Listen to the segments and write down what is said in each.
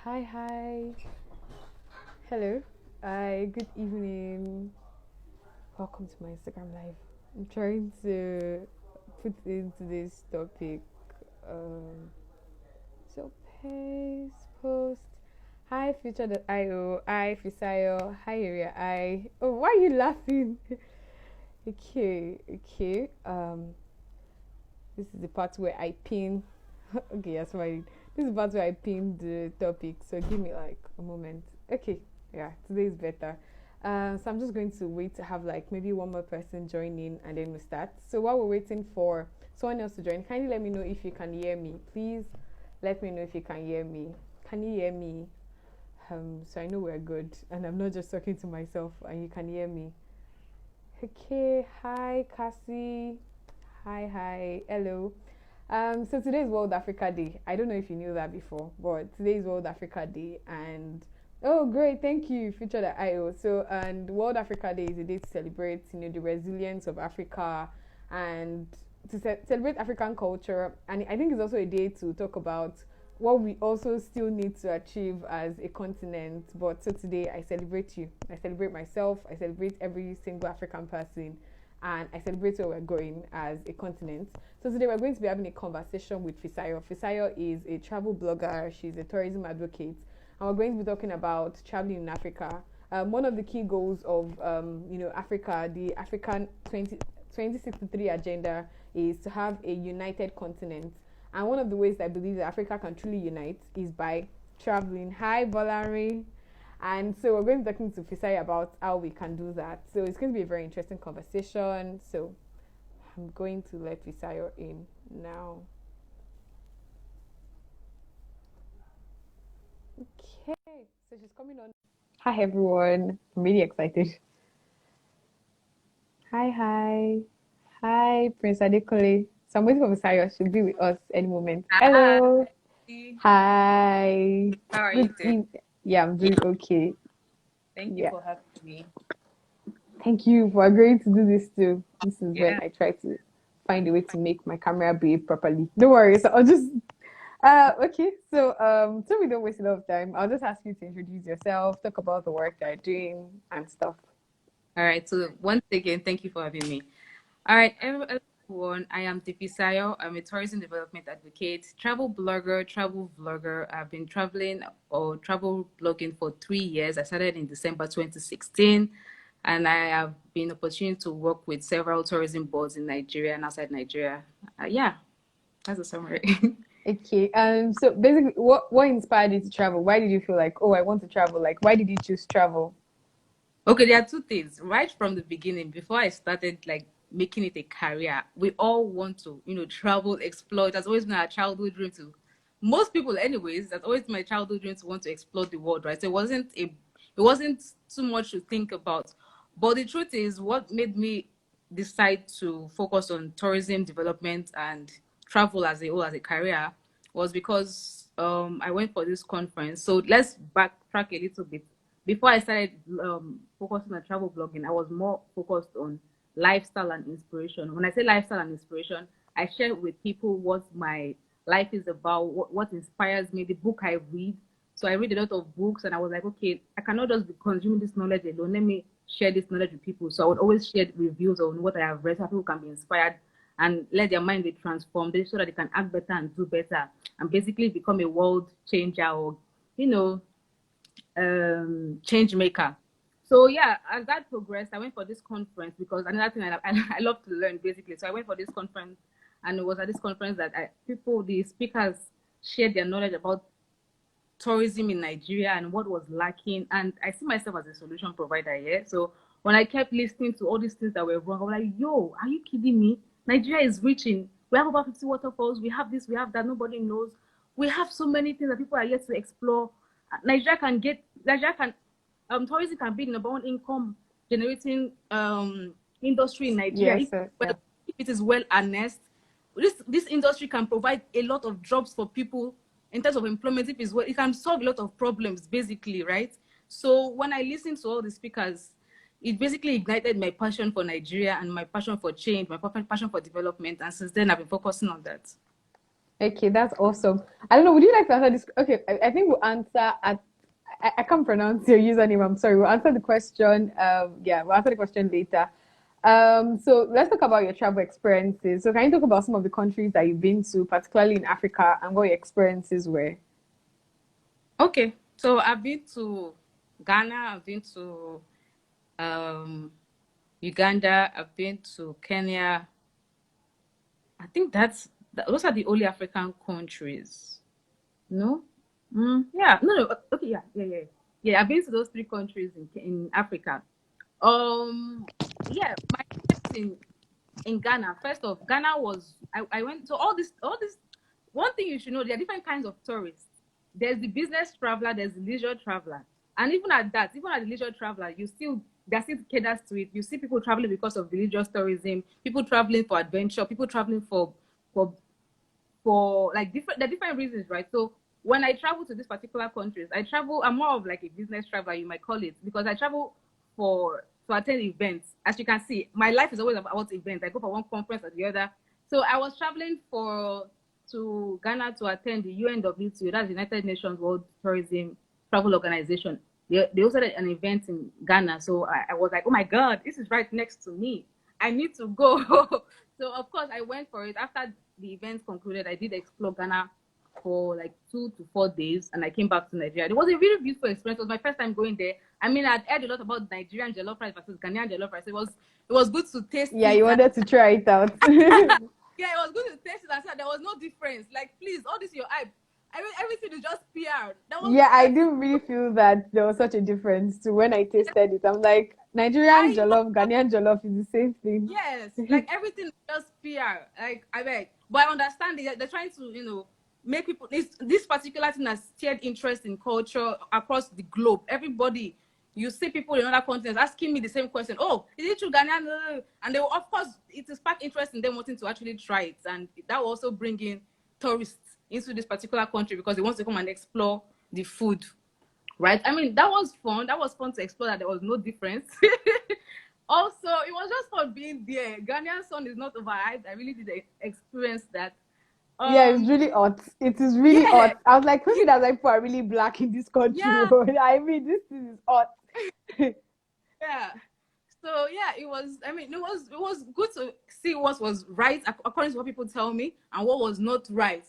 Hi, hi. Hello. Hi, good evening. Welcome to my Instagram live. I'm trying to put in today's topic. Um, so, paste, post. Hi, future.io. Hi, Fisayo. Hi, area. I. Oh, why are you laughing? okay. This is the part where I pin. Okay, that's fine. This is the part where I pin the topic. So give me like a moment. Okay, yeah, today is better. So I'm just going to wait to have like maybe one more person join in and then we start. So while we're waiting for someone else to join, kindly let me know if you can hear me. Please let me know if you can hear me. Can you hear me? So I know we're good and I'm not just talking to myself and you can hear me. Okay, hi Cassie. Hi, hello. So today is World Africa Day. I don't know if you knew that before, but today is World Africa Day, and oh, great, thank you, Future.io. So, and World Africa Day is a day to celebrate, the resilience of Africa, and to celebrate African culture. And I think it's also a day to talk about what we also still need to achieve as a continent. But so today, I celebrate you. I celebrate myself. I celebrate every single African person and I celebrate where we're going as a continent. So today we're going to be having a conversation with Fisayo. Fisayo is a travel blogger, she's a tourism advocate, and we're going to be talking about traveling in Africa. One of the key goals of Africa, the African 2063 agenda, is to have a united continent. And one of the ways I believe that Africa can truly unite is by traveling. Hi, Bolari. And so we're going to be talking to Fisai about how we can do that. So it's going to be a very interesting conversation. So I'm going to let Fisayo in now. Okay, so she's coming on. Hi everyone. I'm really excited. Hi, Prince Adekole. So I'm waiting for Fisayo. She'll be with us any moment. Hi, Hello. Hi. how are you Good doing? evening. Yeah, I'm doing okay. Thank you Yeah. for having me. Thank you for agreeing to do this too. This is when Yeah. I try to find a way to make my camera behave properly. No worries. I'll just okay. So we don't waste a lot of time. I'll just ask you to introduce yourself, talk about the work that you're doing and stuff. All right. So once again, thank you for having me. All right, everyone. I am Tipi Sayo. I'm a tourism development advocate, travel blogger, travel vlogger. I've been traveling or travel blogging for 3 years. I started in December 2016, and I have been opportunity to work with several tourism boards in Nigeria and outside Nigeria. Yeah, that's a summary. Okay. So basically what inspired you to travel? Why did you feel like, oh, I want to travel? Like why did you choose travel? Okay, there are two things. Right from the beginning, before I started like making it a career, we all want to, travel, explore. It has always been our childhood dream to most people, anyways, that's always my childhood dream to want to explore the world, right? So it wasn't too much to think about. But the truth is what made me decide to focus on tourism development and travel as a whole as a career was because I went for this conference. So let's backtrack a little bit. Before I started focusing on travel blogging, I was more focused on lifestyle and inspiration. When I say lifestyle and inspiration, I share with people what my life is about, what inspires me, the book I read. So I read a lot of books and I was like, okay, I cannot just be consuming this knowledge alone. Let me share this knowledge with people. So I would always share reviews on what I have read so people can be inspired and let their mind be transformed so that they can act better and do better and basically become a world changer or, you know, change maker. So yeah, as that progressed, I went for this conference because another thing I love to learn basically. So I went for this conference, and it was at this conference that the speakers shared their knowledge about tourism in Nigeria and what was lacking. And I see myself as a solution provider here. So when I kept listening to all these things that were wrong, I was like, yo, are you kidding me? Nigeria is reaching. We have about 50 waterfalls. We have this, we have that. Nobody knows. We have so many things that people are yet to explore. Nigeria can, tourism can be the number one income generating industry in Nigeria Yes, sir. Yeah. if it is well harnessed. This industry can provide a lot of jobs for people in terms of employment. If it's well, it can solve a lot of problems basically, right? So when I listened to all the speakers, it basically ignited my passion for Nigeria and my passion for change, my passion for development, and since then I've been focusing on that. Okay, that's awesome. I don't know. Would you like to answer this? Okay, I think we'll answer at. I can't pronounce your username. I'm sorry. We'll answer the question. Yeah, we'll answer the question later. So let's talk about your travel experiences. So can you talk about some of the countries that you've been to, particularly in Africa, and what your experiences were? Okay, so I've been to Ghana, I've been to um, Uganda, I've been to Kenya. I think those are the only African countries. No? Yeah, no. Okay, yeah. Yeah, I've been to those three countries in Africa. Um, yeah, my experience in Ghana. First off, Ghana was I went to all this. One thing you should know, there are different kinds of tourists. There's the business traveler, there's the leisure traveler, and even at that, even at the leisure traveler, you still there still caters to it. You see people traveling because of religious tourism, people traveling for adventure, people traveling for for like different reasons, right? So when I travel to these particular countries, I'm more of like a business traveler, you might call it, because I travel for to attend events. As you can see, my life is always about events. I go for one conference or the other. So I was traveling for to Ghana to attend the UNWTO, that's the United Nations World Tourism Travel Organization. They also had an event in Ghana. So I was like, oh my God, this is right next to me. I need to go. So of course I went for it. After the event concluded, I did explore Ghana for like 2 to 4 days, and I came back to Nigeria. It was a really beautiful experience. It was my first time going there. I mean, I'd heard a lot about Nigerian jollof rice versus Ghanaian jollof rice. It was good to taste Yeah, it. you wanted to try it out. Yeah, it was good to taste it. I said there was no difference. Like, please, all this your hype. I mean, everything is just PR. There was Yeah, no I like, do really feel that there was such a difference to when I tasted it. I'm like, Nigerian I know. jollof, Ghanaian jollof is the same thing. Yes, like everything is just PR. Like I beg, but I understand they're trying to make people this particular thing has shared interest in culture across the globe. Everybody, you see people in other continents asking me the same question. Oh, is it true Ghanaian? And they will, of course, it is spark interest in them wanting to actually try it, and that will also bring in tourists into this particular country because they want to come and explore the food, right? I mean, that was fun. That was fun to explore that there was no difference. Also, it was just fun being there. Ghanaian sun is not overhyped. I really did experience that. Yeah, it's Um, really hot. It is really yeah, hot. I was like, yeah, maybe that's why people are really black in this country. yeah, I mean, this thing is hot. yeah. So yeah, it was. I mean, it was good to see what was right according to what people tell me and what was not right.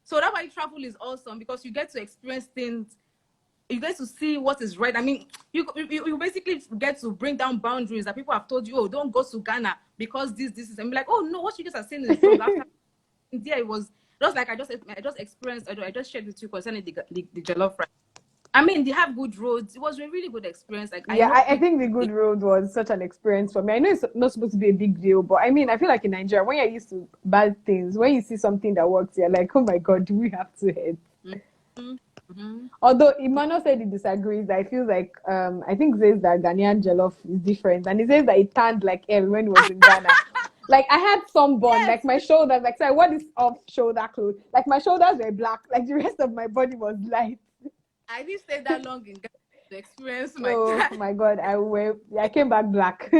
So that's why travel is awesome because you get to experience things, you get to see what is right. I mean, you basically get to bring down boundaries that people have told you, oh, don't go to Ghana because this is. And be like, oh no, what you guys are saying is wrong. After there, it was just like I just experienced. I just shared with you concerning the jollof rice. I mean, they have good roads. It was a really good experience. Like I Yeah, know I people. think the good road was such an experience for me. I know it's not supposed to be a big deal, but I mean, I feel like in Nigeria, when you're used to bad things, when you see something that works, you're like, oh my God, do we have to head? Mm-hmm. Although Emmanuel said he disagrees, I feel like I think he says that Ghanaian jollof is different, and he says that it turned like hell when he was in Ghana. Like I had sunburn, Yes, like my shoulders, like sorry, what is off shoulder clothes? Like my shoulders were black, like the rest of my body was light. I didn't stay that long in Ghana to experience my Oh time. my God, I came back black.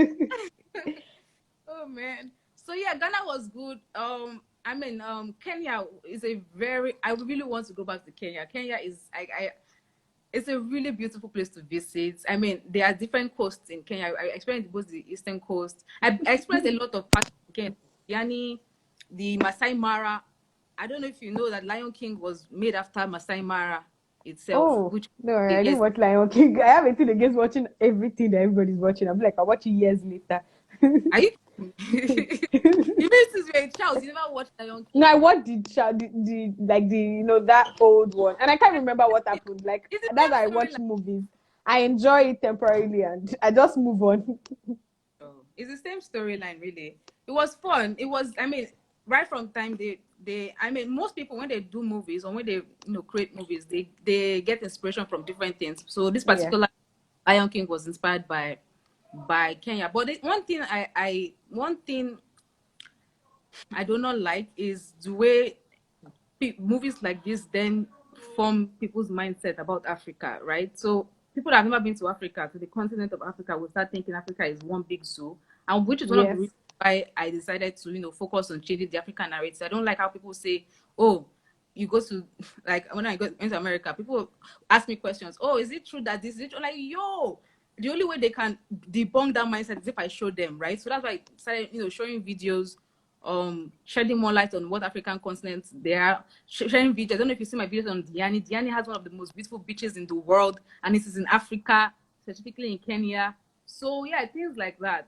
Oh man. So yeah, Ghana was good. I mean, Kenya is a very. I really want to go back to Kenya. Kenya is it's a really beautiful place to visit. I mean, there are different coasts in Kenya. I experienced both the eastern coast. I experienced a lot of parts in Kenya. Yani, the Masai Mara. I don't know if you know that Lion King was made after Masai Mara itself, Oh which no, I didn't yes. watch Lion King. I have a thing against watching everything that everybody's watching. I'm like, I'll watch it years later. Are you? You mean since you were a child, you never watched Lion No, King? I watched the like the that old one, and I can't remember what happened. Like It's the that's how I same story. watch movies. I enjoy it temporarily, and I just move on. Oh, it's the same storyline, really. It was fun. It was, I mean, right from time I mean, most people when they do movies or when they create movies, they get inspiration from different things. So this Yeah. particular Lion King was inspired by Kenya. But one thing I do not like is the way movies like this then form people's mindset about Africa, right? So people that have never been to Africa, to the continent of Africa, will start thinking Africa is one big zoo, and which is one of the Yes. reasons why I decided to, focus on changing the African narrative. I don't like how people say, "Oh, you go to, like when I go into America, people ask me questions. Oh, is it true that this is it? I'm like, yo, the only way they can debunk that mindset is if I show them, right? So that's why I started, showing videos, shedding more light on what African continents they are, sharing videos. I don't know if you see my videos on Diani. Diani has one of the most beautiful beaches in the world, and it is in Africa, specifically in Kenya. So yeah, things like that.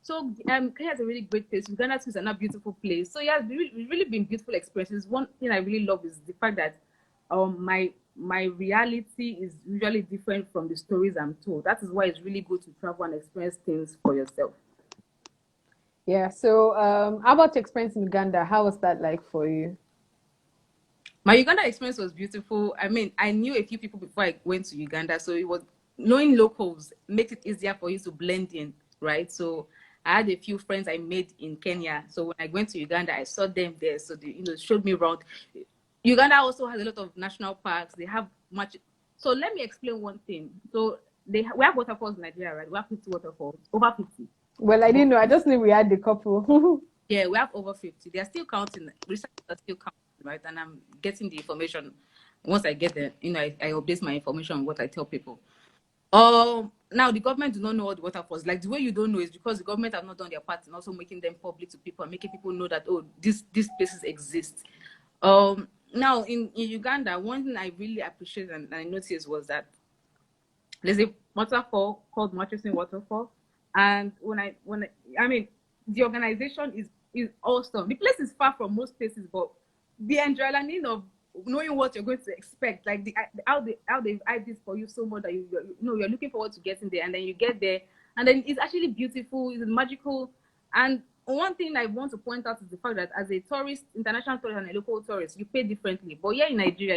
So Kenya is a really great place. Uganda too is another beautiful place. So yeah, it's really been beautiful experiences. One thing I really love is the fact that my reality is usually different from the stories I'm told. That is why it's really good to travel and experience things for yourself. Yeah. So, how about your experience in Uganda? How was that like for you? My Uganda experience was beautiful. I mean, I knew a few people before I went to Uganda, so it was knowing locals makes it easier for you to blend in, right? So I had a few friends I made in Kenya. So when I went to Uganda, I saw them there. So they, showed me around. Uganda also has a lot of national parks. They have much. So let me explain one thing. So we have waterfalls in Nigeria, right? We have 50 waterfalls, over 50. Well, I didn't know. I just knew we had the couple. Yeah, we have over 50. They are still counting. Researchers are still counting, right? And I'm getting the information. Once I get there, I update my information on what I tell people. Now the government do not know all the waterfalls. Like the way you don't know is because the government have not done their part in also making them public to people and making people know that, oh, these places exist. Now in Uganda, one thing I really appreciated and I noticed was that there's a waterfall called Murchison Waterfall, and I mean, the organization is awesome. The place is far from most places, but the adrenaline of knowing what you're going to expect, like how they've hyped this for you so much that you're looking forward to getting there, and then you get there, and then it's actually beautiful, it's magical. And one thing I want to point out is the fact that as a tourist, international tourist and a local tourist, you pay differently. But here in Nigeria,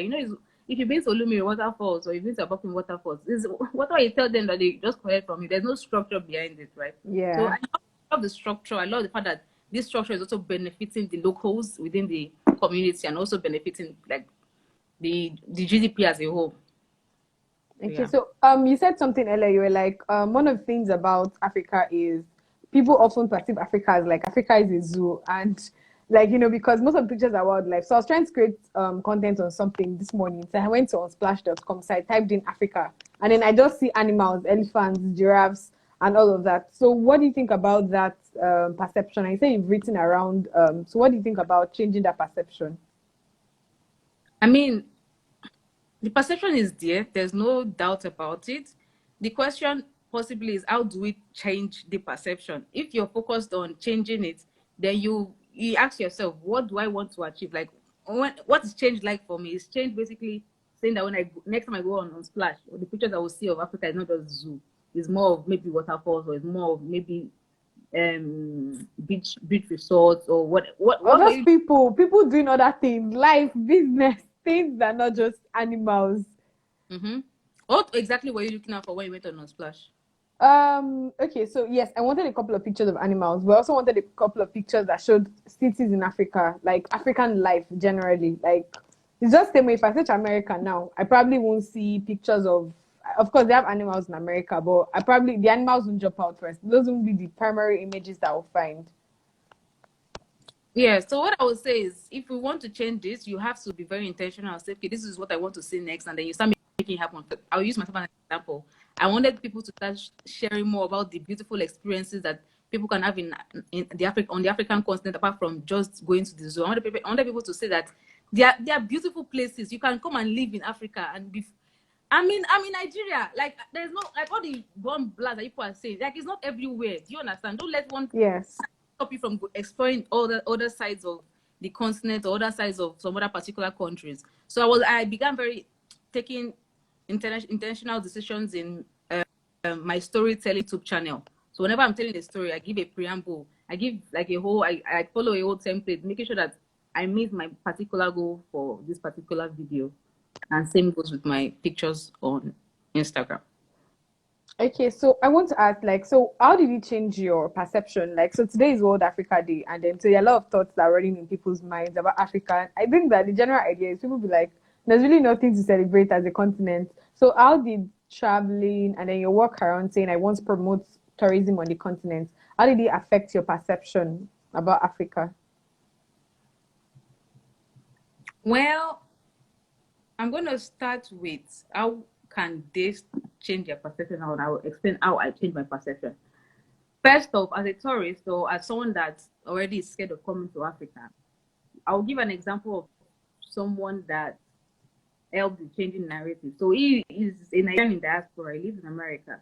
if you've been to Olumiri waterfalls or you've been to Abokim waterfalls, is whatever you tell them that they just collect from you. There's no structure behind it, right? So Yeah. I love the structure. I love the fact that this structure is also benefiting the locals within the community and also benefiting like the GDP as a whole. Okay, Yeah. so you said something earlier. You were like, one of the things about Africa is people often perceive Africa as like Africa is a zoo, and like because most of the pictures are wildlife. So I was trying to create content on something this morning. So I went to unsplash.com. So I typed in Africa, and then I just see animals, elephants, giraffes, and all of that. So what do you think about that perception? I say you've written around. So what do you think about changing that perception? I mean, the perception is there. There's no doubt about it. The question possibly is how do we change the perception? If you're focused on changing it, then you ask yourself, what do I want to achieve? Like, what is change like for me? Is change basically saying that when next time I go on Splash, the pictures I will see of Africa is not just zoo. It's more of maybe waterfalls, or it's more of maybe beach resorts, or Or what were just you? people doing other things, life, business, things that are not just animals. Mm-hmm. What exactly were you looking out for when you went on Splash? Okay, so yes, I wanted a couple of pictures of animals, but I also wanted a couple of pictures that showed cities in Africa, like African life generally. Like it's just the same way if I search America now, I probably won't see pictures of course they have animals in America, but the animals won't jump out first. Those won't be the primary images that I'll find. Yeah, so what I would say is if we want to change this, you have to be very intentional and say, okay, this is what I want to see next, and then you start making it happen. I'll use myself as an example. I wanted people to start sharing more about the beautiful experiences that people can have on the African continent, apart from just going to the zoo. I wanted people to say that there are beautiful places. You can come and live in Africa and be. I'm in Nigeria. Like there's no like all the bomb blast that people are saying. Like it's not everywhere. Do you understand? Don't let one Yes. stop you from exploring all the other sides of the continent or other sides of some other particular countries. So I began very taking intentional decisions in my storytelling YouTube channel. So whenever I'm telling a story, I give a preamble. I give like I follow a whole template, making sure that I meet my particular goal for this particular video. And same goes with my pictures on Instagram. Okay, so I want to ask, like, so how did it change your perception? Like, so today is World Africa Day, and then so there are a lot of thoughts that are running in people's minds about Africa. I think that the general idea is people be like, there's really nothing to celebrate as a continent. So how did traveling and then your work around saying I want to promote tourism on the continent, how did it affect your perception about Africa? Well, I'm going to start with how can this change their perception, and I will explain how I change my perception. First off, as a tourist or as someone that already is scared of coming to Africa, I'll give an example of someone that helped in changing narrative. So he is a Nigerian in diaspora. He lives in America.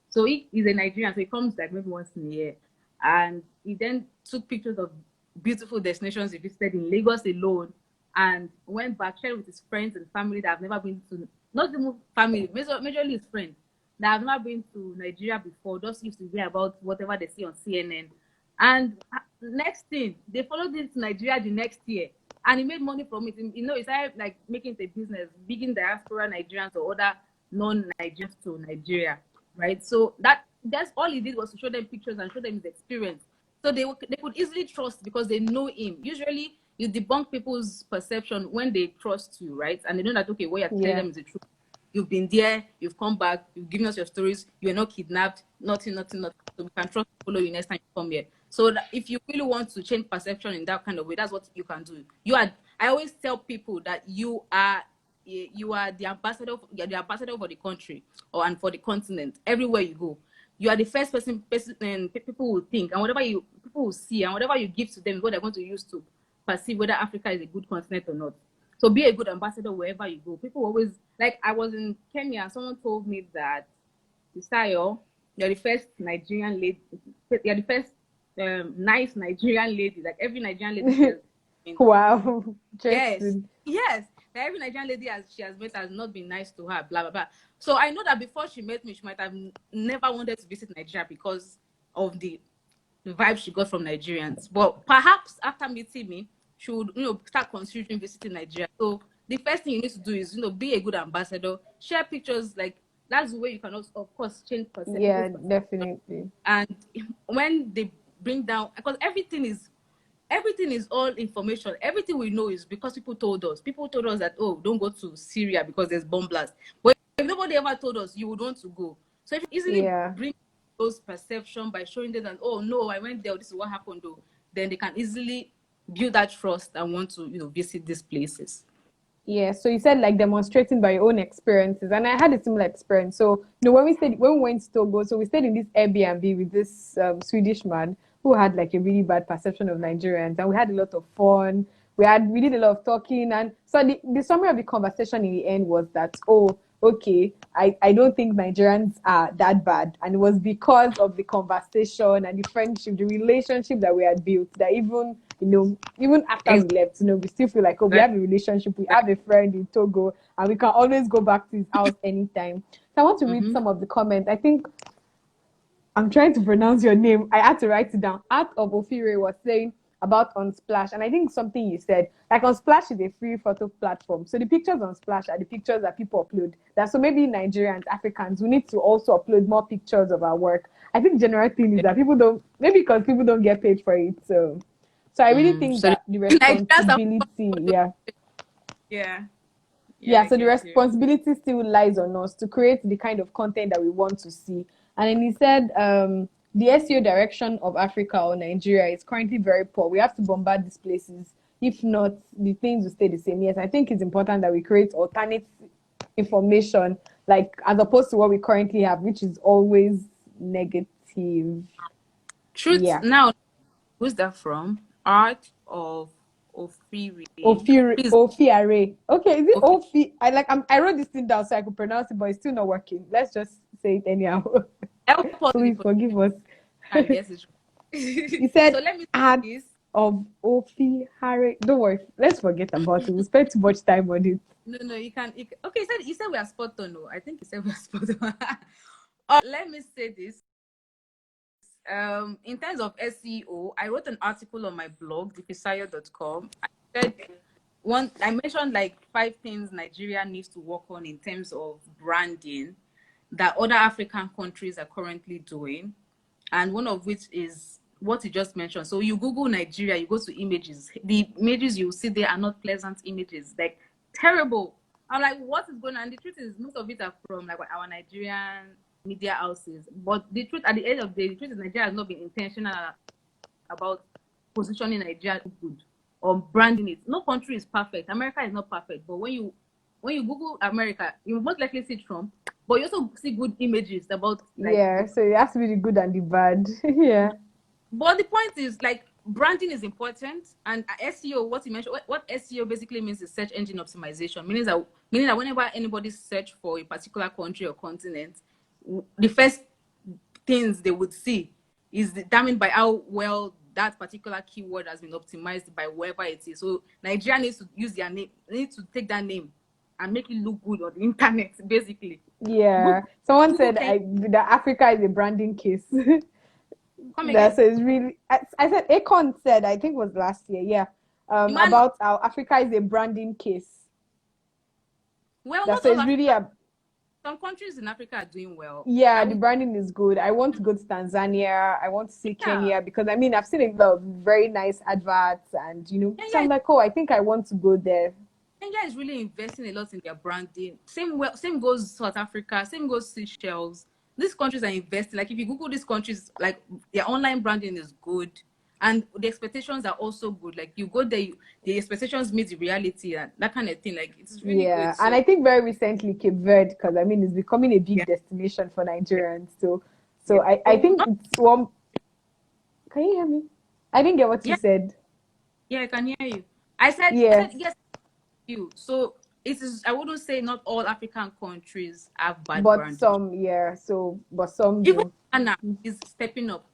So he is a Nigerian. So he comes like maybe once in a year, and he then took pictures of beautiful destinations he visited in Lagos alone, and went back shared with his friends and family that have never been to, not even family, majorly his friends that have never been to Nigeria before. Just used to hear about whatever they see on CNN. And next thing, they followed him to Nigeria the next year, and he made money from it. You know, he started like making it a business, bringing diaspora Nigerians or other non-Nigerians to Nigeria, right? So that's all he did, was to show them pictures and show them his experience. So they could easily trust because they know him. Usually, you debunk people's perception when they trust you, right? And they know that, okay, what you're telling them is the truth. You've been there, you've come back, you've given us your stories, you're not kidnapped, nothing. So we can trust to follow you next time you come here. So if you really want to change perception in that kind of way, that's what you can do. I always tell people that you are the ambassador. You're the ambassador for the country and for the continent. Everywhere you go, you are the first person and people will think, and whatever people will see, and whatever you give to them is what they're going to use to perceive whether Africa is a good continent or not. So be a good ambassador wherever you go. People always, like, I was in Kenya, someone told me that, Isayo, you're the first Nigerian lady, you're the first nice Nigerian lady. Like every Nigerian lady wow. Yes. Like every Nigerian lady she has met has not been nice to her, blah blah blah. So I know that before she met me, she might have never wanted to visit Nigeria because of the vibe she got from Nigerians. But perhaps after meeting me, she would, start considering visiting Nigeria. So the first thing you need to do is, be a good ambassador, share pictures. Like that's the way you can also, of course, change perception. Yeah, definitely. And when they bring down, because everything is all information. Everything we know is because people told us. People told us that, oh, don't go to Syria because there's bomb blast. But if nobody ever told us, you would want to go. So if you easily bring those perception by showing them that, oh no, I went there, this is what happened though, then they can easily build that trust and want to visit these places. Yeah, so you said like demonstrating by your own experiences, and I had a similar experience. So when we went to Togo, so we stayed in this Airbnb with this Swedish man who had like a really bad perception of Nigerians, and we had a lot of fun. We did a lot of talking, and so the summary of the conversation in the end was that, oh, okay, I don't think Nigerians are that bad, and it was because of the conversation and the friendship, the relationship that we had built, that even after we left, we still feel like, oh, we have a relationship, we have a friend in Togo, and we can always go back to his house anytime. So I want to read some of the comments. I think I'm trying to pronounce your name. I had to write it down. Art of Ofire was saying about Unsplash, and I think something you said, like Unsplash is a free photo platform. So the pictures on Splash are the pictures that people upload. So maybe Nigerians, Africans, we need to also upload more pictures of our work. I think general thing is that people don't, maybe because people don't get paid for it. So I really think that the responsibility, so the responsibility still lies on us to create the kind of content that we want to see. And then he said, the SEO direction of Africa or Nigeria is currently very poor. We have to bombard these places. If not, the things will stay the same. Yes, I think it's important that we create alternate information, like as opposed to what we currently have, which is always negative. Truth. Yeah. Now, who's that from? Art of Ofire. Ofire. Okay, is it Ofi? I wrote this thing down so I could pronounce it, but it's still not working. Let's just say it anyhow. Please forgive us. He said, so let me Art of Ofire. Don't worry, let's forget about it. We spent too much time on it. No, you can. Okay, you said we are spot on. No, I think you said we are spot on. Let me say this. In terms of SEO, I wrote an article on my blog, thefisayo.com. I mentioned like 5 things Nigeria needs to work on in terms of branding that other African countries are currently doing, and one of which is what you just mentioned. So you Google Nigeria, you go to images. The images you see there are not pleasant images, like terrible. I'm like, what is going on? And the truth is, most of it are from like our Nigerian media houses. But the truth, at the end of the day, the truth is Nigeria has not been intentional about positioning Nigeria good. on branding it. No country is perfect. America is not perfect, but when you Google America, you most likely see Trump, but you also see good images about like Yeah, so it has to be the good and the bad. Yeah. but the point is, like, branding is important, and SEO, what you mentioned, what SEO basically means is search engine optimization, meaning that whenever anybody search for a particular country or continent, the first things they would see is determined by how well that particular keyword has been optimized by whoever it is. So Nigeria needs to use their name, they need to take that name and make it look good on the internet, basically. Yeah. Google, Someone Google said can that Africa is a branding case. come again. That so it's really I said Akon said, I think it was last year, yeah. The man, About how Africa is a branding case. well, That not so all it's really Africa. a Some countries in Africa are doing well. yeah, I the would, branding is good. I want to go to Tanzania. I want to see yeah, Kenya because I mean I've seen a lot of very nice adverts and so Kenya, I'm like, oh, I think I want to go there. Kenya is really investing a lot in their branding. Same goes South Africa. Same goes Seychelles. These countries are investing. Like if you Google these countries, like their online branding is good, and the expectations are also good. Like you go there, the expectations meet the reality, and that kind of thing. Like it's really Yeah, good. and So I think very recently Cape Verde, because I mean it's becoming a yeah, big destination for yeah, Nigerians. So, yeah. so I So think it's one. Can you hear me? I didn't get what you yeah, said. yeah, I can hear you. I said Yes, yes. You. So it is. I wouldn't say not all African countries have bad but branding. some, yeah. So, but some Even do. Ghana is stepping up.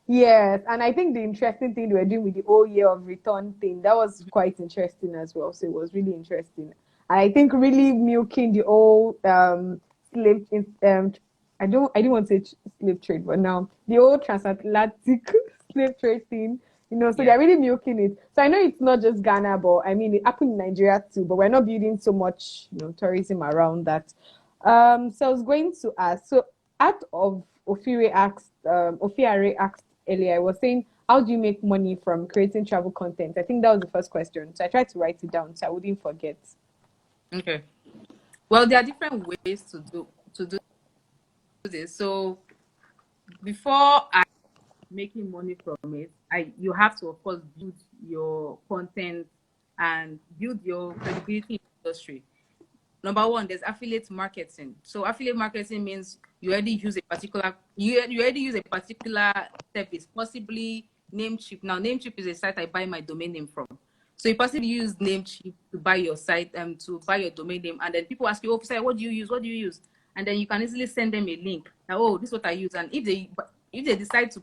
Yes, and I think the interesting thing they were doing with the whole year of return thing that was quite interesting as well. So it was really interesting. And I think really milking the whole slave I didn't want to say slave trade, but now the whole transatlantic slave trade thing. So Yeah. they're really milking it. So I know it's not just Ghana, but I mean it happened in Nigeria too. But we're not building so much, tourism around that. So I was going to ask. So out of Ofiare asked earlier, I was saying, how do you make money from creating travel content? I think that was the first question. So I tried to write it down so I wouldn't forget. Okay. Well, there are different ways to do this. So before I making money from it, you have to of course build your content and build your credibility in the industry. Number one, there's affiliate marketing. So affiliate marketing means you already use a particular service, possibly Namecheap. Now Namecheap is a site I buy my domain name from. So you possibly use Namecheap to buy your site to buy your domain name, and then people ask you, "Oh, sir, what do you use? What do you use?" And then you can easily send them a link. Now, oh, this is what I use. And if they decide to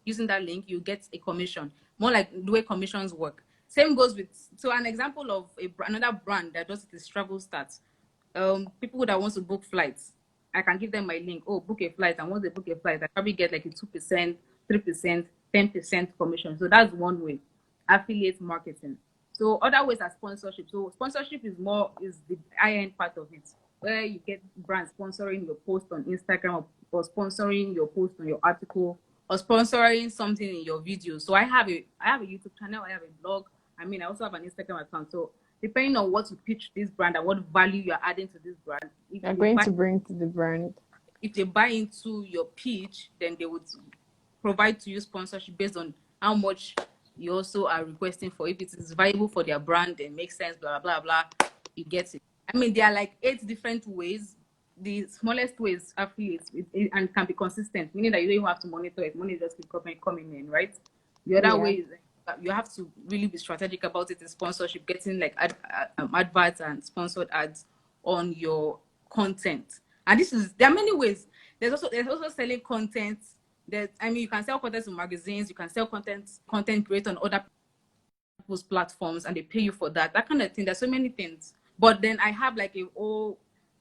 using that link, you get a commission. More like the way commissions work. Same goes with so an example of another brand that does it is Travel Stats. People that want to book flights, I can give them my link. Oh, book a flight, and once they book a flight, I probably get like a 2%, 3%, 10% commission. So that's one way. Affiliate marketing. So other ways are sponsorship. So sponsorship is the high end part of it, where you get brands sponsoring your post on Instagram or sponsoring your post on your article or sponsoring something in your video. So I have a YouTube channel, I have a blog. I mean, I also have an Instagram account. So depending on what you pitch this brand and what value you're adding to this brand, You're going to bring to the brand. if they buy into your pitch, then they would provide to you sponsorship based on how much you also are requesting for. If it is valuable for their brand and makes sense, blah blah blah, you get it. I mean, there are like 8 different ways. The smallest way is affiliates and can be consistent, meaning that you don't even have to monitor it. Money just keep coming in, right? The other Yeah. way is you have to really be strategic about it in sponsorship, getting like adverts and sponsored ads on your content. And there are many ways. There's also selling content. That I mean, you can sell content to magazines. You can sell content create on other people's platforms, and they pay you for that. That kind of thing. There's so many things. But then I have like a whole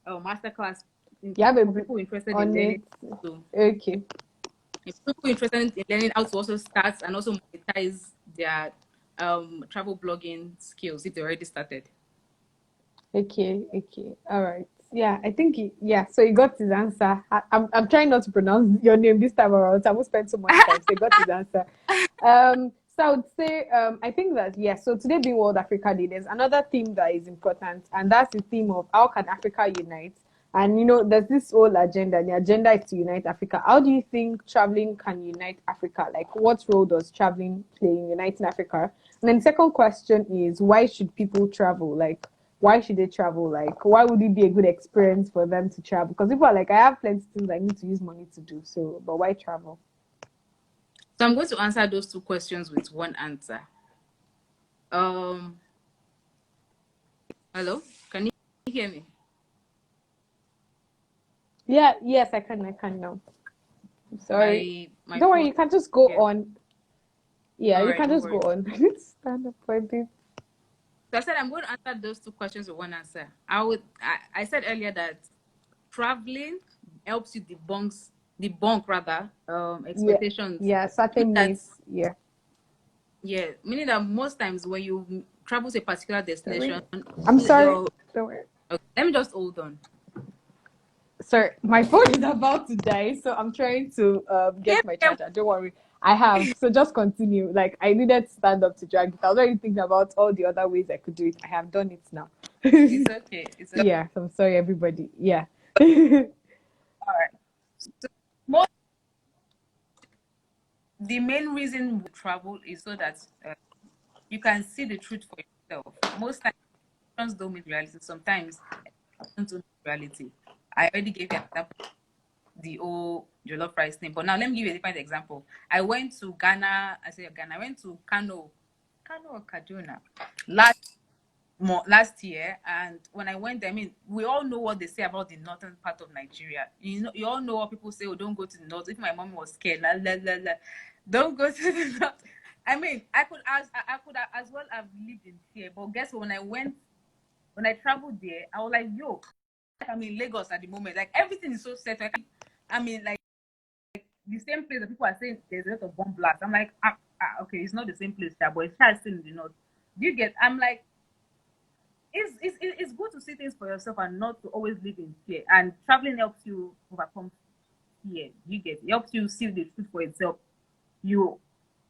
masterclass You have for a people interested in on learning. it. So Okay. if people interested in learning how to also start and also monetize their travel blogging skills if they already started. Okay. Okay. All right. Yeah, I think yeah. So he got his answer. I'm trying not to pronounce your name this time around. So I won't spend so much time. So he got his answer. So I would say, I think that yeah. So today being World Africa Day, there's another theme that is important, and that's the theme of how can Africa unite. And there's this whole agenda, and the agenda is to unite Africa. How do you think traveling can unite Africa? Like, what role does traveling play in uniting Africa? And then second question is, why should people travel? Like, why should they travel? Like, why would it be a good experience for them to travel? Because people are like, I have plenty of things I need to use money to do. So, but why travel? So I'm going to answer those two questions with one answer. Hello, can you hear me? Yeah, yes, I can. I can now. I'm sorry. My Don't worry, phone. you can just go Yeah. on. Yeah, All you right, can don't just worry. go on. Stand up for a bit. So I said I'm going to answer those two questions with one answer. I said earlier that traveling helps you debunk rather Yeah, expectations. yeah, Meaning certain that myths. Yeah. meaning that most times when you travel to a particular Sorry. destination, I'm sorry. your Don't worry. okay, let me just hold on. Sorry, my phone is about to die, so I'm trying to Yeah, get my yeah, charger. Don't worry, I have. So just continue. Like I needed to stand up to drag it. I was already thinking about all the other ways I could do it. I have done it now. it's okay. It's okay. Yeah, so I'm sorry, everybody. Yeah. All right. So most the main reason we travel is so that you can see the truth for yourself. Most times, emotions don't meet reality. Sometimes emotions don't meet reality. I already gave you an example, the old jollof rice thing. But now let me give you a different example. I went to Ghana. I said Ghana. I went to Kano or Kaduna last year, and when I went there, I mean, we all know what they say about the northern part of Nigeria. You all know what people say. Oh, don't go to the north. If my mom was scared, la la la la, don't go to the north. I mean, I could as well have lived in fear, but guess what? When I traveled there, I was like, yo, I'm in Lagos at the moment. Like everything is so set. I mean, like the same place that people are saying there's a lot of bomb blasts. I'm like, okay, it's not the same place, but it's still in the north. Do you get? I'm like, it's good to see things for yourself and not to always live in fear. And traveling helps you overcome fear. You get it helps you see the truth for itself. You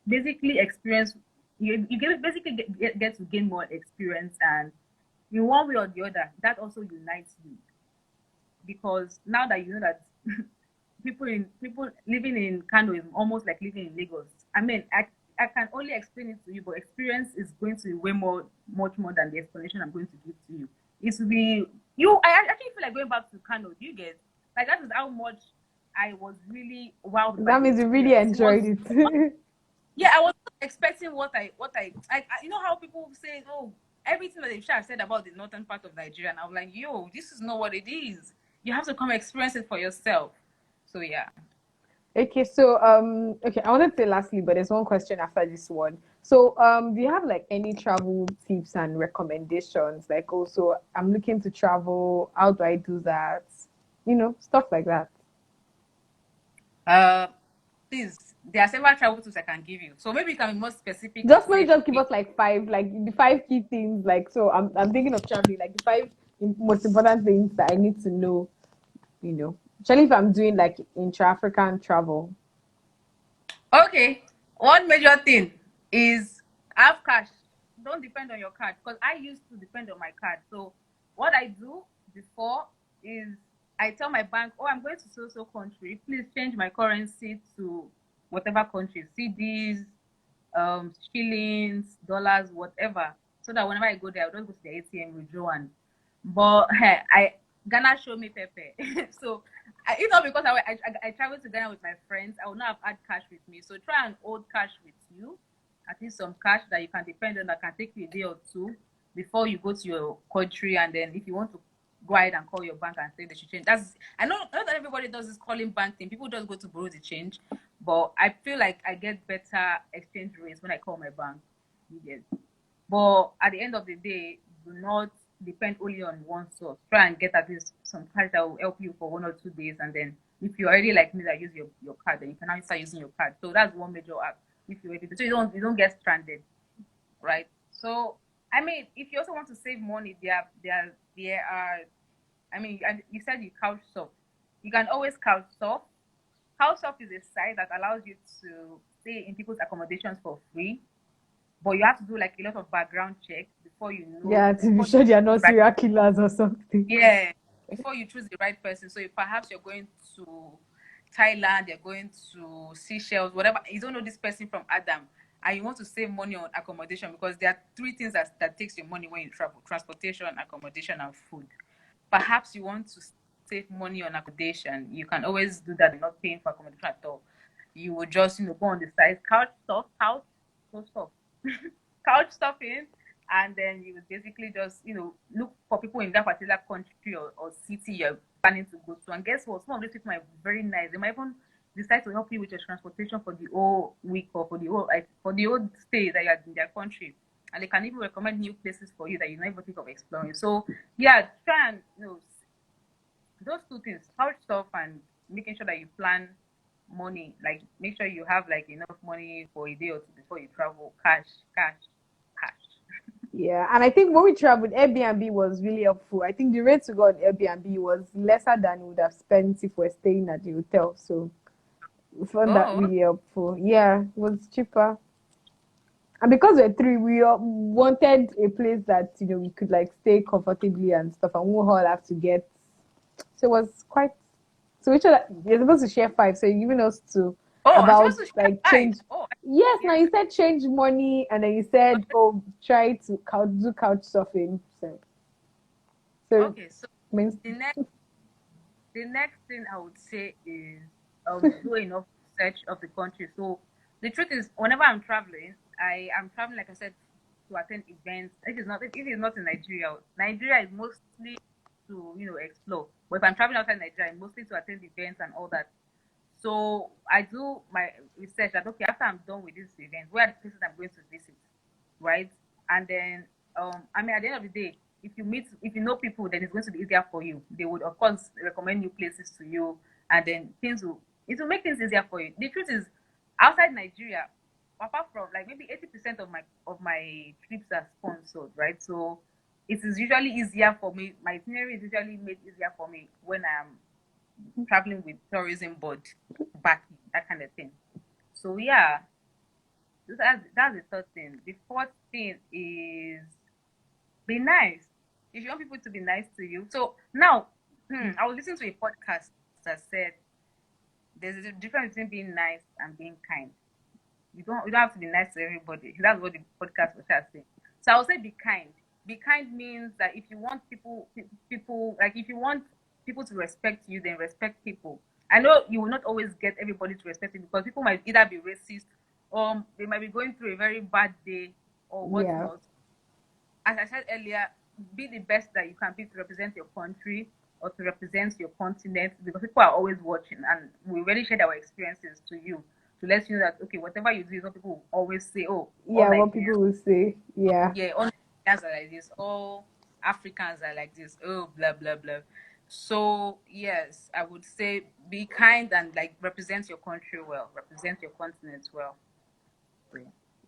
basically experience you basically get to gain more experience, and in one way or the other, that also unites you, because now that you know that people living in Kano is almost like living in Lagos. I mean, I can only explain it to you, but experience is going to be much more than the explanation I'm going to give to you. It will be you. I actually feel like going back to Kano. Do you get like that is how much I was really wowed by That the means you really experience. It enjoyed was it. yeah, I was not expecting you know how people say, oh, everything that they've said about the northern part of Nigeria, and I'm like, yo, this is not what it is. You have to come experience it for yourself. So yeah. Okay, so okay, I wanted to say lastly, but there's one question after this one. So do you have like any travel tips and recommendations? Like also, I'm looking to travel. How do I do that? You know, stuff like that. Uh, Please, there are several travel tips I can give you. So maybe you can be more specific to Just maybe say, just give okay, us like five, like the five key things. Like so, I'm thinking of traveling. Like the five most important things that I need to know. You know, especially if I'm doing like intra-African travel. okay, one major thing is have cash. Don't depend on your card, because I used to depend on my card. So what I do before is I tell my bank, oh, I'm going to so country. Please change my currency to whatever country, CDs, shillings, dollars, whatever. So that whenever I go there, I'll just go to the ATM, withdraw, and but I Ghana show me Pepe. So you know, because I traveled to Ghana with my friends, I will not have had cash with me. So try and hold cash with you, at least some cash that you can depend on, that can take you a day or two before you go to your country. And then if you want to go ahead and call your bank and say they should change. That's I know not that everybody does this calling bank thing. People just go to borrow the change, but I feel like I get better exchange rates when I call my bank. You get. But at the end of the day, do not depend only on one source. Try and get at least some cash that will help you for 1 or 2 days. And then if you're already like me that use your card, then you can now start using your card. So that's one major app if you're ready. So you don't get stranded, right? So I mean, if you also want to save money, there are I mean, you said you couch surf. You can always couch surf. Couch surf is a site that allows you to stay in people's accommodations for free, but you have to do like a lot of background checks before you know Yeah, to be before you sure they are choose the not right serial killers or something. yeah before you choose the right person. So if perhaps you're going to Thailand, you're going to Seychelles, whatever, you don't know this person from Adam. and you want to save money on accommodation, because there are three things that takes your money when you travel: transportation, accommodation, and food. Perhaps you want to save money on accommodation. You can always do that, not paying for accommodation at all. You will just, go on the site, stuff, couch stuffing, and then you would basically just, look for people in that particular country or city you're planning to go to. And guess what? Some of these people might be very nice. They might even decide to help you with your transportation for the whole week, or for the whole stay that you're in their country. And they can even recommend new places for you that you never think of exploring. So yeah, try and, those two things, couch stuff and making sure that you plan money, like make sure you have like enough money for a day or two before you travel. Cash. Yeah, and I think when we traveled, Airbnb was really helpful. I think the rates we got on Airbnb was lesser than we would have spent if we're staying at the hotel. So we found that Oh, really helpful. Yeah, it was cheaper. And because we're three, we all wanted a place that, we could like stay comfortably and stuff, and we all have to get. So it was quite. So each other, you're supposed to share five. So you're giving us two I'm about supposed to share like five. change. Oh, Yes, now yes. you said change money, and then you said, oh, try to do couch surfing. So Okay. So means the next the next thing I would say is do enough research of the country. So the truth is, whenever I'm traveling, I am traveling, like I said, to attend events. If it's not in Nigeria, Nigeria is mostly to, explore. But if I'm traveling outside Nigeria, I'm mostly to attend events and all that. So I do my research that, okay, after I'm done with this event, where are the places I'm going to visit, right? And then, at the end of the day, if you know people, then it's going to be easier for you. They would, of course, recommend new places to you, and then it will make things easier for you. The truth is, outside Nigeria, apart from like maybe 80% of my trips are sponsored, right? So it is usually easier for me. My itinerary is usually made easier for me when I'm traveling with tourism board backing, that kind of thing. So yeah, that's the third thing. The fourth thing is be nice. If you want people to be nice to you. So now, I was listening to a podcast that said there's a difference between being nice and being kind. You don't have to be nice to everybody. That's what the podcast was saying. So I would say be kind. Be kind means that if you want people like if you want people to respect you, then respect people. I know you will not always get everybody to respect you, because people might either be racist, or they might be going through a very bad day or yeah, whatnot. As I said earlier, be the best that you can be to represent your country or to represent your continent, because people are always watching, and we really share our experiences to you to let you know that, okay, whatever you do is what people will always say, oh, all yeah. What Nigerians, people will say. Yeah, yeah, all Nigerians are like this, all Africans are like this, oh, blah, blah, blah. So, yes, I would say be kind and like represent your country well, represent your continent well. So,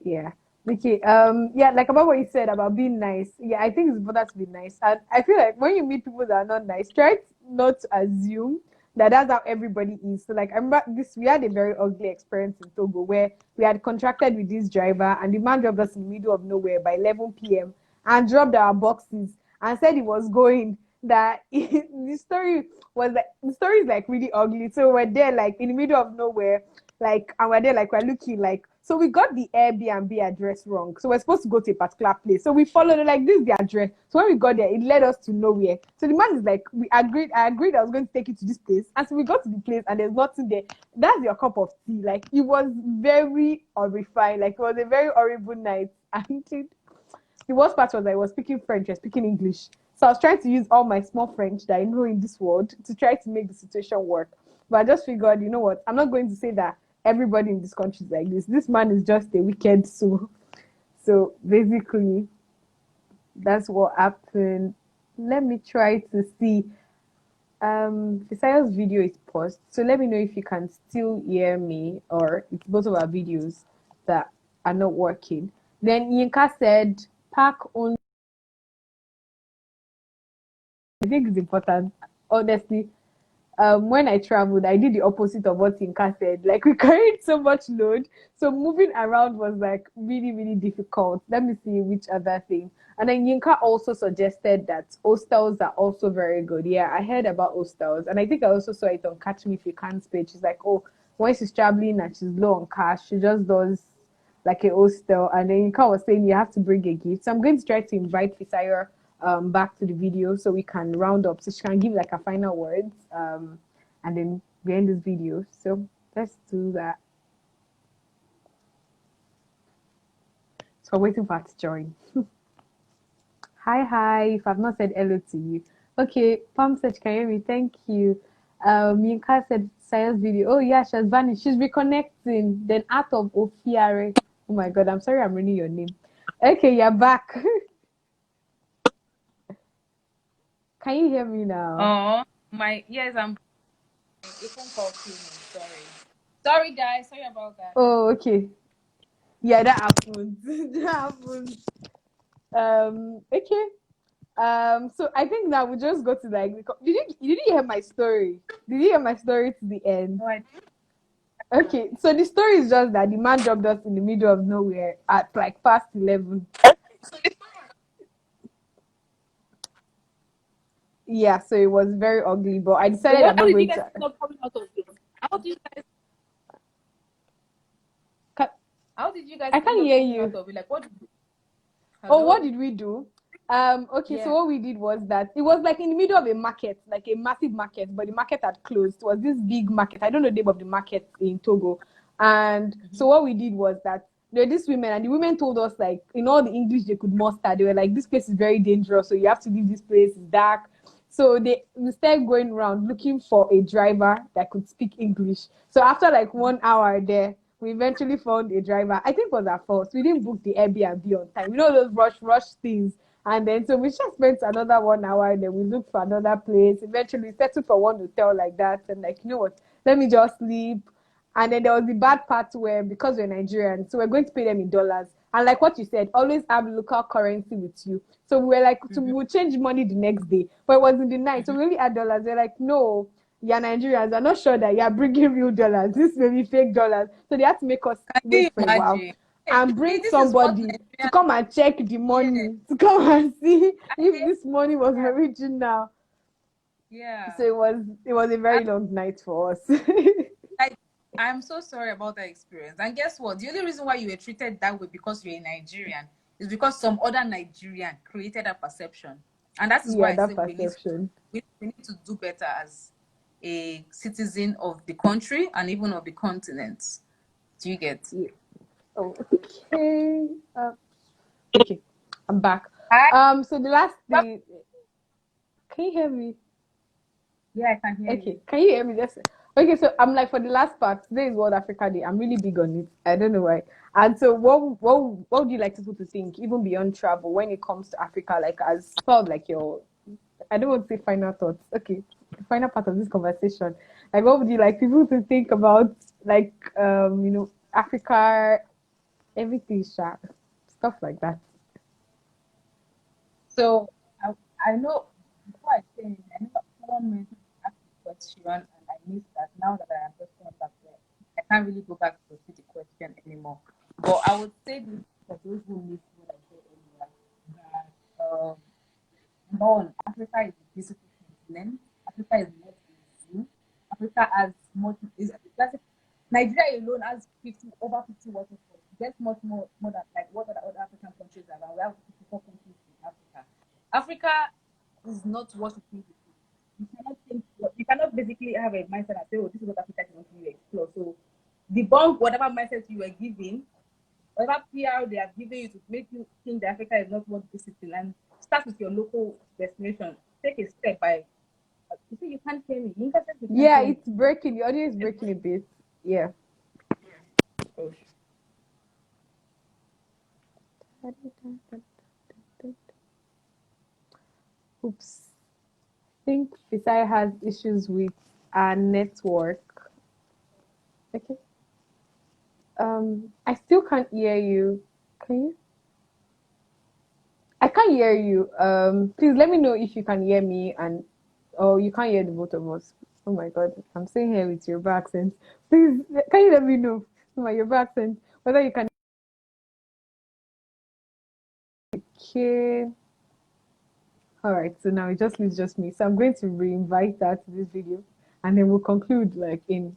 yeah. Okay. Yeah, like about what you said about being nice. Yeah, I think it's important to be nice, and I feel like when you meet people that are not nice, try not to assume that that's how everybody is. So, like, I remember this. We had a very ugly experience in Togo where we had contracted with this driver, and the man dropped us in the middle of nowhere by 11 p.m. and dropped our boxes and said he was going. That the story the story is like really ugly. So we're there like in the middle of nowhere, like, and we're there like we're looking like, so we got the Airbnb address wrong. So we're supposed to go to a particular place. So we followed it like, this is the address. So when we got there, it led us to nowhere. So the man is like, I agreed I was going to take you to this place. And so we got to the place and there's nothing there. That's your cup of tea. Like, it was very horrifying. Like, it was a very horrible night. And the worst part was I was speaking French, I was speaking English. So I was trying to use all my small French that I know in this world to try to make the situation work. But I just figured, you know what? I'm not going to say that everybody in this country is like this. This man is just a wicked soul. So basically, that's what happened. Let me try to see. Fisayo's video is paused. So let me know if you can still hear me or it's both of our videos that are not working. Then Yinka said, pack only. I think it's important. Honestly, when I traveled, I did the opposite of what Tinka said. Like, we carried so much load, so moving around was like really, really difficult. Let me see which other thing. And then Yinka also suggested that hostels are also very good. Yeah, I heard about hostels, and I think I also saw it on Catch Me If You Can's page. She's like, oh, when she's traveling and she's low on cash, she just does like a hostel, and then Yinka was saying you have to bring a gift. So I'm going to try to invite Fisayo back to the video so we can round up, so she can give like a final words, and then we end this video. So let's do that. So I'm waiting for her to join. Hi. If I've not said hello to you. Okay, Palm said, can you hear me? Thank you. Yinka said, Saya's video. Oh, yeah, she has vanished. She's reconnecting. Then out of Ofiare. Oh my God, I'm sorry I'm ruining your name. Okay, you're back. Can you hear me now? Oh, yes, I'm. A phone call came in. Sorry, guys. Sorry about that. Oh, okay. Yeah, that happens. That happens. Okay. So I think now we just go to like, did you hear my story? Did you hear my story to the end? No, I Okay, so the story is just that the man dropped us in the middle of nowhere at like past 11. Yeah, so it was very ugly, but I decided What I'm not did you going guys to. end up coming out of it? How did you guys? Ca- How did you guys I end can't up hear coming you. out of it? Like, what? Oh, what Hello. did we do? Okay, so Yeah. what we did was that it was like in the middle of a market, like a massive market, but the market had closed. It was this big market. I don't know the name of the market in Togo. And so what we did was that there were these women, and the women told us, like, in all the English they could muster, they were like, this place is very dangerous, so you have to leave this place, it's dark. So we started going around looking for a driver that could speak English. So after like 1 hour there, we eventually found a driver. I think it was our fault. We didn't book the Airbnb on time. You know those rush things. And then so we just spent another 1 hour, and then we looked for another place. Eventually we settled for one hotel like that, and like, you know what? Let me just sleep. And then there was the bad part where, because we're Nigerian, so we're going to pay them in dollars. And like what you said, always have local currency with you. So we were like, so we'll change money the next day. But it was in the night, so we only had dollars. They're like, no, you're Nigerians. I'm not sure that you're bringing real dollars. This may be fake dollars. So they had to make us Can wait you for a while imagine? Hey, and see, bring this is what somebody to Nigerian. come and check the Yeah. money, to come and see I if this money was yeah. original. Yeah. So it was a very long night for us. I, I'm so sorry about that experience. And guess what? The only reason why you were treated that way because you're a Nigerian is because some other Nigerian created a perception. And that is Yeah, why I say that we need perception. we need to do better as a citizen of the country and even of the continent. Do you get? Yeah. Okay. Okay, I'm back. Hi. So the last thing, can you hear me? Yeah, I can hear you. Okay, can you hear me? Just okay. So I'm like, for the last part, today is World Africa Day. I'm really big on it. I don't know why. And so, what would you like people to think, even beyond travel, when it comes to Africa, like as sort of like your, I don't want to say final thoughts. Okay, final part of this conversation. Like, what would you like people to think about, like, Africa, everything, stuff like that. So I know before I say it, I know someone mentioned ask the question and I missed that. Now that I am just going back there, I can't really go back to see the question anymore. But I would say this for those who missed what I said earlier that one, Africa is a beautiful continent. Africa is not a zoo. Africa has much is that's Nigeria alone has 50 waterfalls. That's much more than like what other African countries have. And we have 54 countries in Africa. Africa is not what it is. You cannot think you cannot basically have a mindset and say, oh, this is what Africa is wanting to explore. So debunk whatever mindset you were given, whatever PR they are giving you to make you think that Africa is not worth visiting, and start with your local destination. Take a step by. You say you can't hear me. You can't Yeah, hear me. it's breaking. The audio is breaking a bit. Yeah. Oops. I think Fisai has issues with our network. Okay. I still can't hear you. Can you? I can't hear you. Please let me know if you can hear me, and oh, you can't hear the both of us. Oh my God, I'm saying here with your accent. Please, can you let me know, my your accent, whether you can hear? All right, so now it just leaves just me. So I'm going to re-invite that to this video, and then we'll conclude like in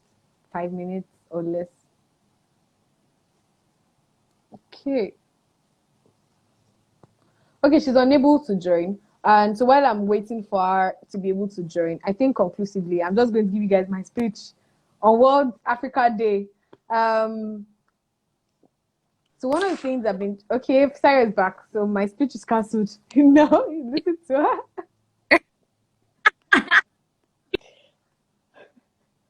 5 minutes or less. Okay. Okay, she's unable to join. And so while I'm waiting for her to be able to join, I think conclusively, I'm just going to give you guys my speech on World Africa Day. Um, so one of the things I've been okay, Sarah is back, so my speech is cancelled. No, listen to her.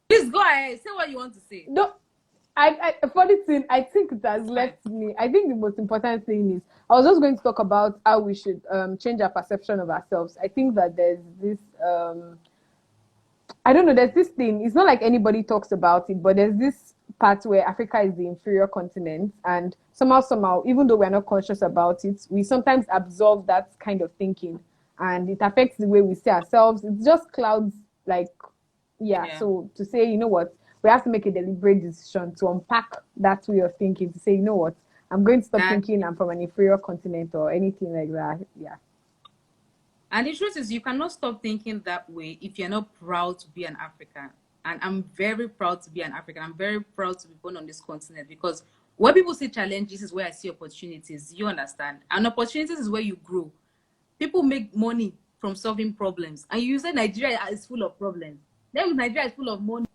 Please go ahead. Say what you want to say. No, funny thing, I think it has left me. I think the most important thing is I was just going to talk about how we should change our perception of ourselves. I think that there's this I don't know, there's this thing, it's not like anybody talks about it, but there's this part where Africa is the inferior continent, and somehow, even though we're not conscious about it, we sometimes absorb that kind of thinking, and it affects the way we see ourselves. It just clouds, like, yeah. Yeah. So to say, you know what, we have to make a deliberate decision to unpack that way of thinking, to say, you know what, I'm going to stop That thinking I'm from an inferior continent or anything like that. Yeah. And the truth is, you cannot stop thinking that way if you're not proud to be an African. And I'm very proud to be an African. I'm very proud to be born on this continent, because where people see challenges is where I see opportunities. You understand? And opportunities is where you grow. People make money from solving problems. And you say Nigeria is full of problems. Then when Nigeria is full of money,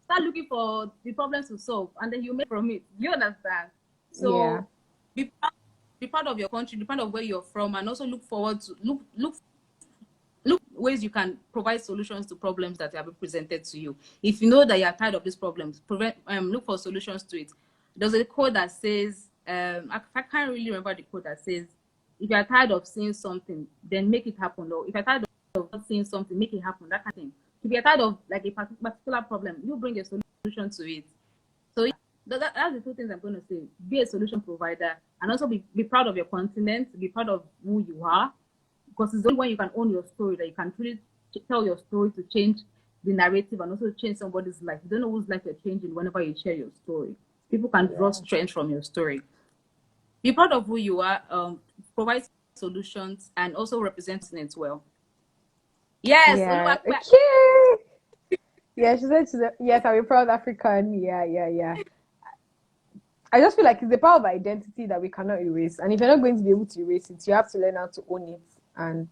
start looking for the problems to solve, and then you make from it. You understand? Yeah. So be proud of your country, be proud of where you're from, and also look forward to look ways you can provide solutions to problems that have been presented to you. If you know that you're tired of these problems, look for solutions to it. There's a quote that says, I can't really remember the quote that says, if you're tired of seeing something, then make it happen. Or if you're tired of not seeing something, make it happen. That kind of thing. If you're tired of like a particular problem, you bring a solution to it. So that's the two things I'm going to say. Be a solution provider, and also be proud of your continent, be proud of who you are, because it's the only way you can own your story, that you can truly tell your story to change the narrative and also change somebody's life. You don't know whose life you're changing whenever you share your story. People can draw strength from your story. Be proud of who you are, provide solutions, and also represent it well. Yes, Yeah. Okay. Yeah, she said yes, I'm a proud African. Yeah. I just feel like it's the power of identity that we cannot erase. And if you're not going to be able to erase it, you have to learn how to own it. And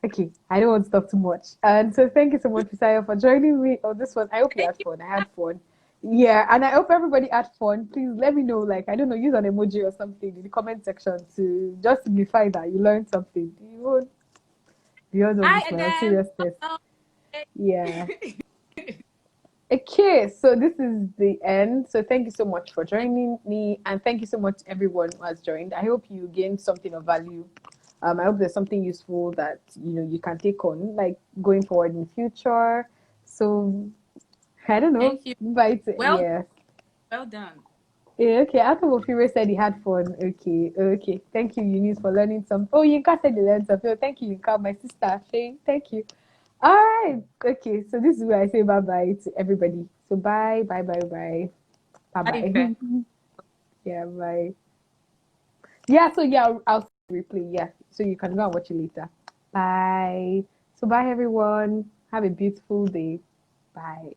okay, I don't want to talk too much. And so thank you so much, Fisaya, for joining me on this one. I hope you had fun. I had fun. Yeah, and I hope everybody had fun. Please let me know, like, I don't know, use an emoji or something in the comment section to just signify that you learned something. You won't beyond all this, my seriousness. Yeah. Okay, so this is the end. So thank you so much for joining me, and thank you so much everyone who has joined. I hope you gained something of value. I hope there's something useful that you can take on, like going forward in the future. So I don't know. Thank you. Invite Well, yeah. well done. Yeah, okay, Atomofire said he had fun. Okay. Thank you, Eunice, for learning some. Oh, Yinka said he learned something. Oh, thank you, Yinka, my sister. Shane, thank you. All right. Okay, so this is where I say bye bye to everybody. So bye. Bye bye. Bye. Yeah, bye. Yeah, so yeah, I'll replay. Yeah, so you can go and watch it later. Bye. So bye, everyone. Have a beautiful day. Bye.